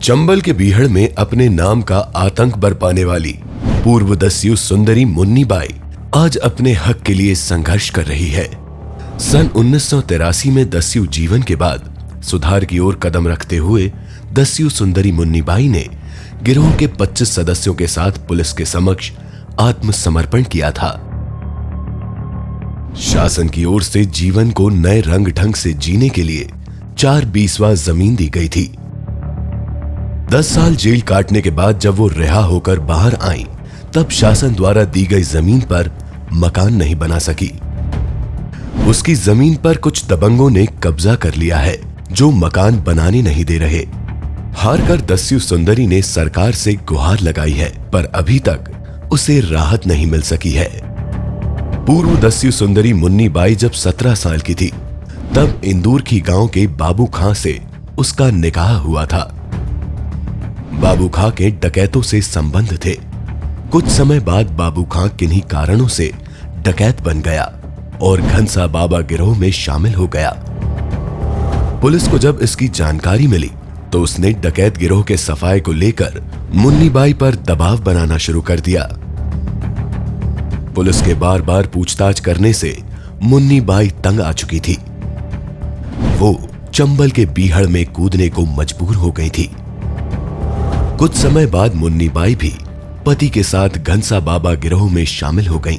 चंबल के बीहड़ में अपने नाम का आतंक बरपाने वाली पूर्व दस्यु सुंदरी मुन्नी बाई आज अपने हक के लिए संघर्ष कर रही है। सन 1983 में दस्यु जीवन के बाद सुधार की ओर कदम रखते हुए दस्यु सुंदरी मुन्नी बाई ने गिरोह के 25 सदस्यों के साथ पुलिस के समक्ष आत्मसमर्पण किया था। शासन की ओर से जीवन को नए रंग ढंग से जीने के लिए 4 बीसवा जमीन दी गई थी। 10 साल जेल काटने के बाद जब वो रिहा होकर बाहर आई तब शासन द्वारा दी गई जमीन पर मकान नहीं बना सकी। उसकी जमीन पर कुछ दबंगों ने कब्जा कर लिया है जो मकान बनाने नहीं दे रहे। हारकर दस्यु सुंदरी ने सरकार से गुहार लगाई है पर अभी तक उसे राहत नहीं मिल सकी है। पूर्व दस्यु सुंदरी मुन्नी बाई जब 17 साल की थी तब इंदौर की गांव के बाबू खां से उसका निकाह हुआ था। बाबू खां के डकैतों से संबंध थे। कुछ समय बाद बाबू खां किन्हीं कारणों से डकैत बन गया और घनसा बाबा गिरोह में शामिल हो गया। पुलिस को जब इसकी जानकारी मिली तो उसने डकैत गिरोह के सफाए को लेकर मुन्नी बाई पर दबाव बनाना शुरू कर दिया। पुलिस के बार बार पूछताछ करने से मुन्नी बाई तंग आ चुकी थी। वो चंबल के बीहड़ में कूदने को मजबूर हो गई थी। कुछ समय बाद मुन्नी बाई भी पति के साथ घनसा बाबा गिरोह में शामिल हो गईं।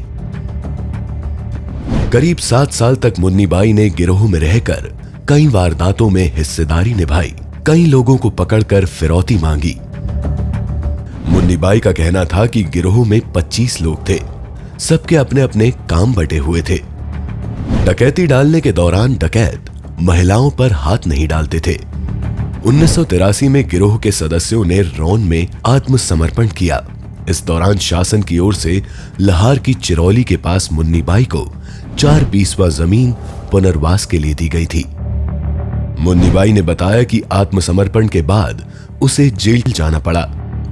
करीब 7 साल तक मुन्नी बाई ने गिरोह में रहकर कई वारदातों में हिस्सेदारी निभाई। कई लोगों को पकड़कर फिरौती मांगी। मुन्नी बाई का कहना था कि गिरोह में 25 लोग थे। सबके अपने अपने काम बटे हुए थे। डकैती डालने के दौरान डकैत महिलाओं पर हाथ नहीं डालते थे। 1983 में गिरोह के सदस्यों ने रौन में आत्मसमर्पण किया। इस दौरान शासन की ओर से लहार की चिरौली के पास मुन्नी बाई को 4 बीसवा जमीन पुनर्वास के लिए दी गई थी। मुन्नी बाई ने बताया कि आत्मसमर्पण के बाद उसे जेल जाना पड़ा।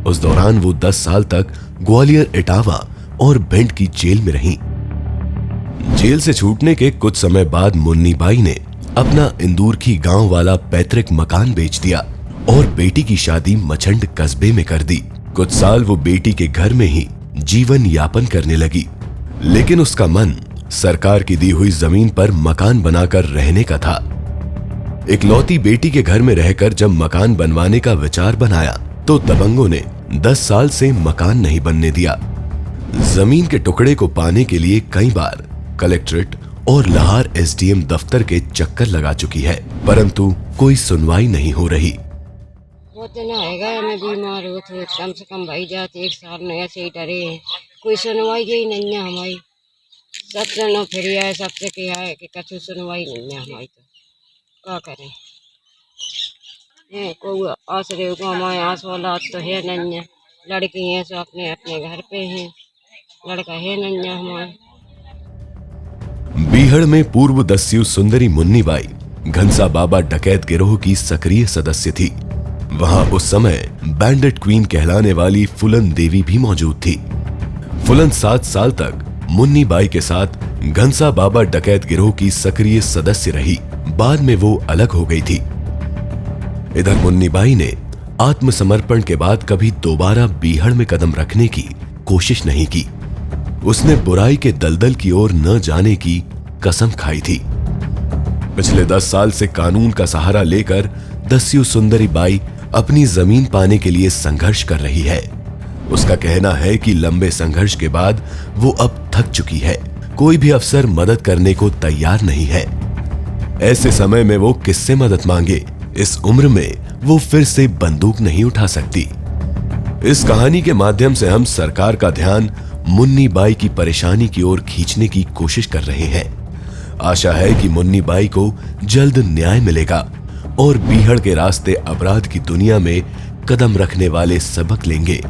उस दौरान वो 10 साल तक ग्वालियर, इटावा और भिंड की जेल में रहीं। जेल से छूटने के कुछ समय बाद मुन्नी बाई ने अपना इंदौर की गांव वाला पैतृक मकान बेच दिया और बेटी की शादी मछंड कस्बे में कर दी। कुछ साल वो बेटी के घर में ही जीवन यापन करने लगी, लेकिन उसका मन सरकार की दी हुई जमीन पर मकान बनाकर रहने का था। इकलौती बेटी के घर में रहकर जब मकान बनवाने का विचार बनाया तो दबंगों ने 10 साल से मकान नहीं बनने दिया। जमीन के टुकड़े को पाने के लिए कई बार कलेक्ट्रेट और लहार एसडीएम दफ्तर के चक्कर लगा चुकी है, परंतु कोई सुनवाई नहीं हो रही। वो तो ना है, मैं बीमार हूँ तो कम से कम भाई जाते 1 साल में ऐसे ही डरे हैं। कोई सुनवाई ही नहीं है हमारी। सबसे न फिर है, सबसे क्या है कि कछु सुनवाई नहीं है हमारी। तो क्या करें, कोई आसरे को हमारे आस वाला तो है नहीं है। लड़की है सो अपने अपने घर पे हैं, लड़का है नहीं है हमारे। बीहड़ में पूर्व दस्यु सुंदरी मुन्नी बाई घनसा बाबा डकैत गिरोह की सक्रिय सदस्य थी। वहां उस समय बैंडेड क्वीन कहलाने वाली फुलन देवी भी मौजूद थी। फुलन 7 साल तक मुन्नी बाई के साथ घनसा बाबा डकैत गिरोह की सक्रिय सदस्य रही। बाद में वो अलग हो गई थी। इधर मुन्नी बाई ने आत्मसमर्पण के बाद कभी दोबारा बीहड़ में कदम रखने की कोशिश नहीं की। उसने बुराई के दलदल की ओर न जाने की कसम खाई थी। पिछले 10 साल से कानून का सहारा लेकर दस्यु सुंदरी बाई अपनी जमीन पाने के लिए संघर्ष कर रही है। उसका कहना है कि लंबे संघर्ष के बाद वो अब थक चुकी है। कोई भी अफसर मदद करने को तैयार नहीं है। ऐसे समय में वो किससे मदद मांगे? इस उम्र में वो फिर से बंदूक नहीं उठा सकती। इस कहानी के माध्यम से हम सरकार का ध्यान मुन्नी बाई की परेशानी की ओर खींचने की कोशिश कर रहे हैं। आशा है कि मुन्नी बाई को जल्द न्याय मिलेगा और बीहड़ के रास्ते अपराध की दुनिया में कदम रखने वाले सबक लेंगे।